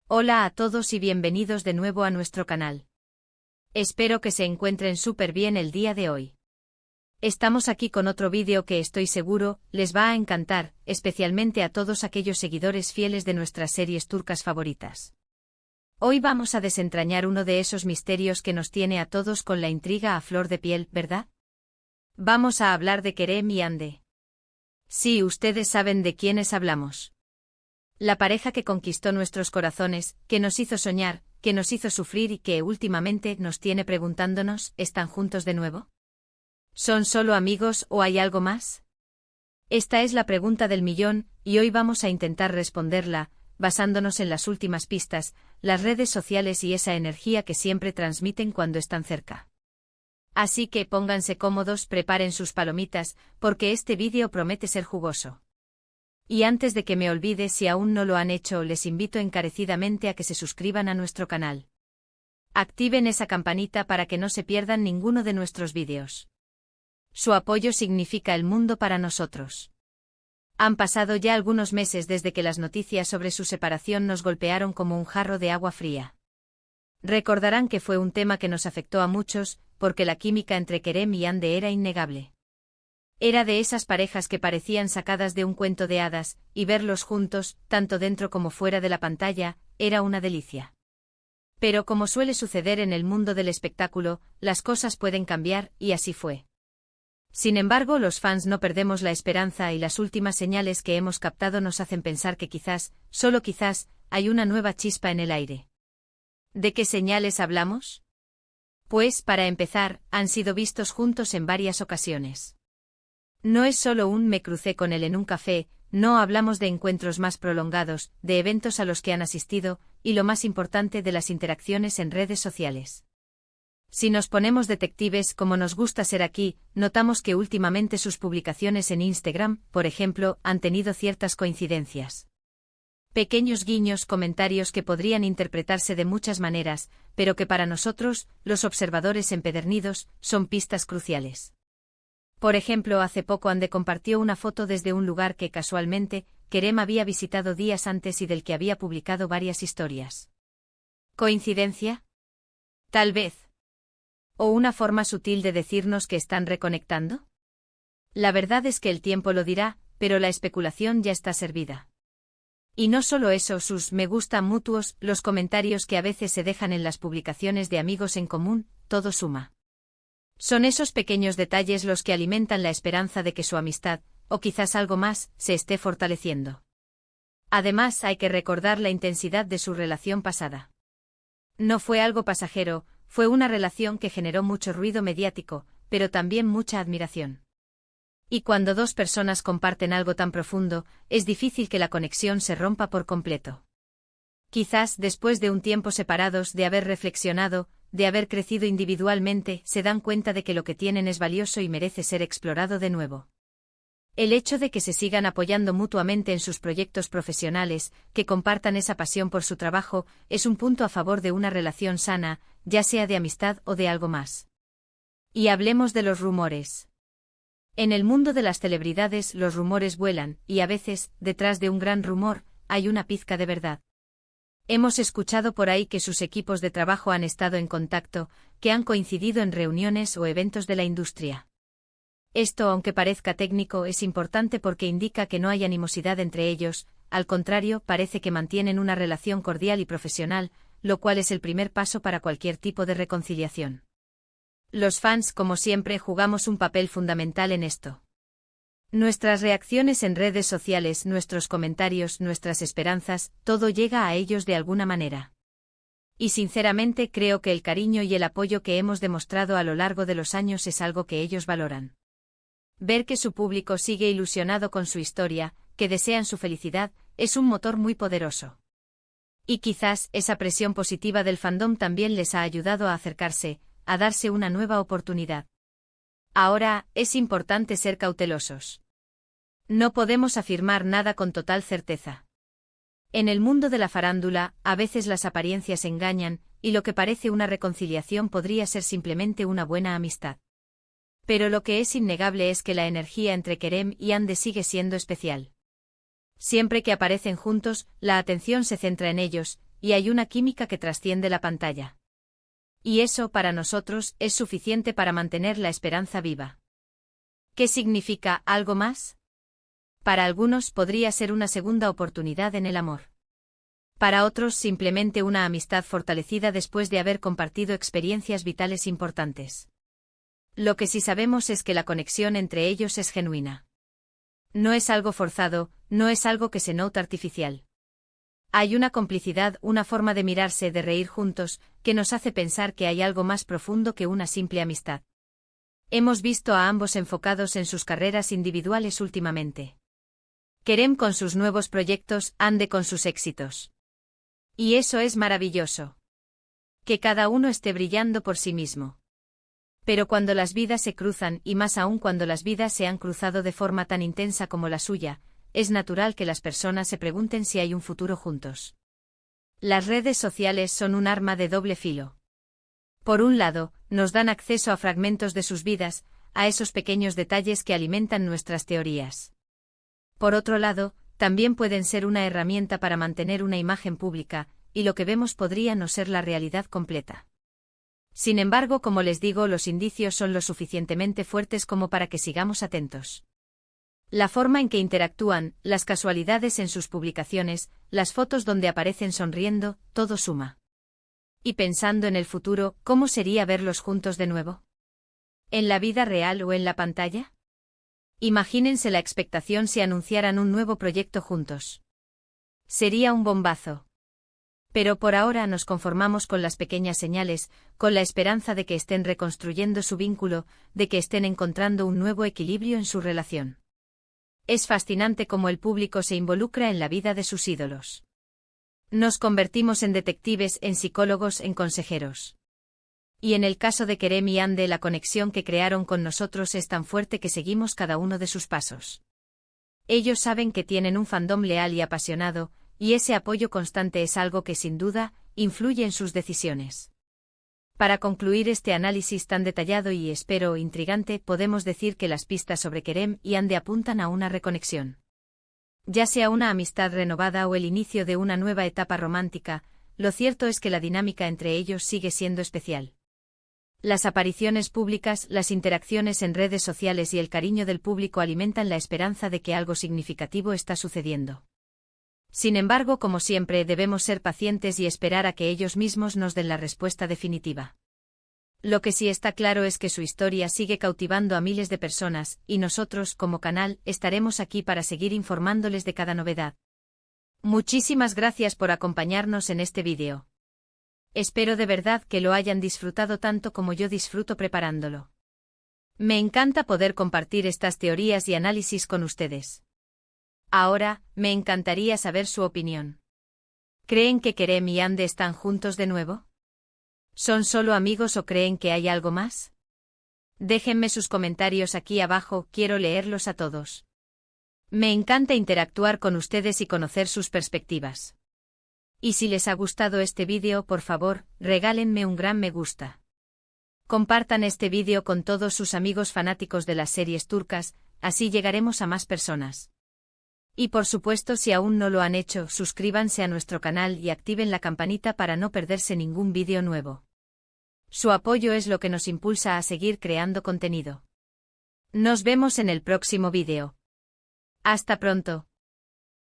Hola a todos y bienvenidos de nuevo a nuestro canal. Espero que se encuentren súper bien el día de hoy. Estamos aquí con otro vídeo que estoy seguro les va a encantar, especialmente a todos aquellos seguidores fieles de nuestras series turcas favoritas. Hoy vamos a desentrañar uno de esos misterios que nos tiene a todos con la intriga a flor de piel, ¿verdad? Vamos a hablar de Kerem y Hande. Sí, ustedes saben de quiénes hablamos. La pareja que conquistó nuestros corazones, que nos hizo soñar, que nos hizo sufrir y que últimamente nos tiene preguntándonos, ¿están juntos de nuevo? ¿Son solo amigos o hay algo más? Esta es la pregunta del millón, y hoy vamos a intentar responderla, basándonos en las últimas pistas, las redes sociales y esa energía que siempre transmiten cuando están cerca. Así que pónganse cómodos, preparen sus palomitas, porque este vídeo promete ser jugoso. Y antes de que me olvide, si aún no lo han hecho, les invito encarecidamente a que se suscriban a nuestro canal. Activen esa campanita para que no se pierdan ninguno de nuestros vídeos. Su apoyo significa el mundo para nosotros. Han pasado ya algunos meses desde que las noticias sobre su separación nos golpearon como un jarro de agua fría. Recordarán que fue un tema que nos afectó a muchos, porque la química entre Kerem y Hande era innegable. Era de esas parejas que parecían sacadas de un cuento de hadas, y verlos juntos, tanto dentro como fuera de la pantalla, era una delicia. Pero como suele suceder en el mundo del espectáculo, las cosas pueden cambiar, y así fue. Sin embargo, los fans no perdemos la esperanza y las últimas señales que hemos captado nos hacen pensar que quizás, solo quizás, hay una nueva chispa en el aire. ¿De qué señales hablamos? Pues, para empezar, han sido vistos juntos en varias ocasiones. No es solo un me crucé con él en un café, no hablamos de encuentros más prolongados, de eventos a los que han asistido, y lo más importante, de las interacciones en redes sociales. Si nos ponemos detectives como nos gusta ser aquí, notamos que últimamente sus publicaciones en Instagram, por ejemplo, han tenido ciertas coincidencias. Pequeños guiños, comentarios que podrían interpretarse de muchas maneras, pero que para nosotros, los observadores empedernidos, son pistas cruciales. Por ejemplo, hace poco Hande compartió una foto desde un lugar que casualmente, Kerem había visitado días antes y del que había publicado varias historias. ¿Coincidencia? Tal vez. ¿O una forma sutil de decirnos que están reconectando? La verdad es que el tiempo lo dirá, pero la especulación ya está servida. Y no solo eso, sus me gusta mutuos, los comentarios que a veces se dejan en las publicaciones de amigos en común, todo suma. Son esos pequeños detalles los que alimentan la esperanza de que su amistad, o quizás algo más, se esté fortaleciendo. Además, hay que recordar la intensidad de su relación pasada. No fue algo pasajero, fue una relación que generó mucho ruido mediático, pero también mucha admiración. Y cuando dos personas comparten algo tan profundo, es difícil que la conexión se rompa por completo. Quizás, después de un tiempo separados, de haber reflexionado, de haber crecido individualmente, se dan cuenta de que lo que tienen es valioso y merece ser explorado de nuevo. El hecho de que se sigan apoyando mutuamente en sus proyectos profesionales, que compartan esa pasión por su trabajo, es un punto a favor de una relación sana, ya sea de amistad o de algo más. Y hablemos de los rumores. En el mundo de las celebridades los rumores vuelan, y a veces, detrás de un gran rumor, hay una pizca de verdad. Hemos escuchado por ahí que sus equipos de trabajo han estado en contacto, que han coincidido en reuniones o eventos de la industria. Esto, aunque parezca técnico, es importante porque indica que no hay animosidad entre ellos, al contrario, parece que mantienen una relación cordial y profesional, lo cual es el primer paso para cualquier tipo de reconciliación. Los fans, como siempre, jugamos un papel fundamental en esto. Nuestras reacciones en redes sociales, nuestros comentarios, nuestras esperanzas, todo llega a ellos de alguna manera. Y sinceramente creo que el cariño y el apoyo que hemos demostrado a lo largo de los años es algo que ellos valoran. Ver que su público sigue ilusionado con su historia, que desean su felicidad, es un motor muy poderoso. Y quizás esa presión positiva del fandom también les ha ayudado a acercarse, a darse una nueva oportunidad. Ahora, es importante ser cautelosos. No podemos afirmar nada con total certeza. En el mundo de la farándula, a veces las apariencias engañan, y lo que parece una reconciliación podría ser simplemente una buena amistad. Pero lo que es innegable es que la energía entre Kerem y Hande sigue siendo especial. Siempre que aparecen juntos, la atención se centra en ellos, y hay una química que trasciende la pantalla. Y eso, para nosotros, es suficiente para mantener la esperanza viva. ¿Qué significa algo más? Para algunos podría ser una segunda oportunidad en el amor. Para otros simplemente una amistad fortalecida después de haber compartido experiencias vitales importantes. Lo que sí sabemos es que la conexión entre ellos es genuina. No es algo forzado, no es algo que se nota artificial. Hay una complicidad, una forma de mirarse, de reír juntos, que nos hace pensar que hay algo más profundo que una simple amistad. Hemos visto a ambos enfocados en sus carreras individuales últimamente. Kerem con sus nuevos proyectos, Hande con sus éxitos. Y eso es maravilloso. Que cada uno esté brillando por sí mismo. Pero cuando las vidas se cruzan, y más aún cuando las vidas se han cruzado de forma tan intensa como la suya, es natural que las personas se pregunten si hay un futuro juntos. Las redes sociales son un arma de doble filo. Por un lado, nos dan acceso a fragmentos de sus vidas, a esos pequeños detalles que alimentan nuestras teorías. Por otro lado, también pueden ser una herramienta para mantener una imagen pública, y lo que vemos podría no ser la realidad completa. Sin embargo, como les digo, los indicios son lo suficientemente fuertes como para que sigamos atentos. La forma en que interactúan, las casualidades en sus publicaciones, las fotos donde aparecen sonriendo, todo suma. Y pensando en el futuro, ¿cómo sería verlos juntos de nuevo? ¿En la vida real o en la pantalla? Imagínense la expectación si anunciaran un nuevo proyecto juntos. Sería un bombazo. Pero por ahora nos conformamos con las pequeñas señales, con la esperanza de que estén reconstruyendo su vínculo, de que estén encontrando un nuevo equilibrio en su relación. Es fascinante cómo el público se involucra en la vida de sus ídolos. Nos convertimos en detectives, en psicólogos, en consejeros. Y en el caso de Kerem y Hande, la conexión que crearon con nosotros es tan fuerte que seguimos cada uno de sus pasos. Ellos saben que tienen un fandom leal y apasionado, y ese apoyo constante es algo que sin duda influye en sus decisiones. Para concluir este análisis tan detallado y espero intrigante, podemos decir que las pistas sobre Kerem y Hande apuntan a una reconexión. Ya sea una amistad renovada o el inicio de una nueva etapa romántica, lo cierto es que la dinámica entre ellos sigue siendo especial. Las apariciones públicas, las interacciones en redes sociales y el cariño del público alimentan la esperanza de que algo significativo está sucediendo. Sin embargo, como siempre, debemos ser pacientes y esperar a que ellos mismos nos den la respuesta definitiva. Lo que sí está claro es que su historia sigue cautivando a miles de personas, y nosotros, como canal, estaremos aquí para seguir informándoles de cada novedad. Muchísimas gracias por acompañarnos en este vídeo. Espero de verdad que lo hayan disfrutado tanto como yo disfruto preparándolo. Me encanta poder compartir estas teorías y análisis con ustedes. Ahora, me encantaría saber su opinión. ¿Creen que Kerem y Hande están juntos de nuevo? ¿Son solo amigos o creen que hay algo más? Déjenme sus comentarios aquí abajo, quiero leerlos a todos. Me encanta interactuar con ustedes y conocer sus perspectivas. Y si les ha gustado este vídeo, por favor, regálenme un gran me gusta. Compartan este vídeo con todos sus amigos fanáticos de las series turcas, así llegaremos a más personas. Y por supuesto, si aún no lo han hecho, suscríbanse a nuestro canal y activen la campanita para no perderse ningún vídeo nuevo. Su apoyo es lo que nos impulsa a seguir creando contenido. Nos vemos en el próximo vídeo. Hasta pronto.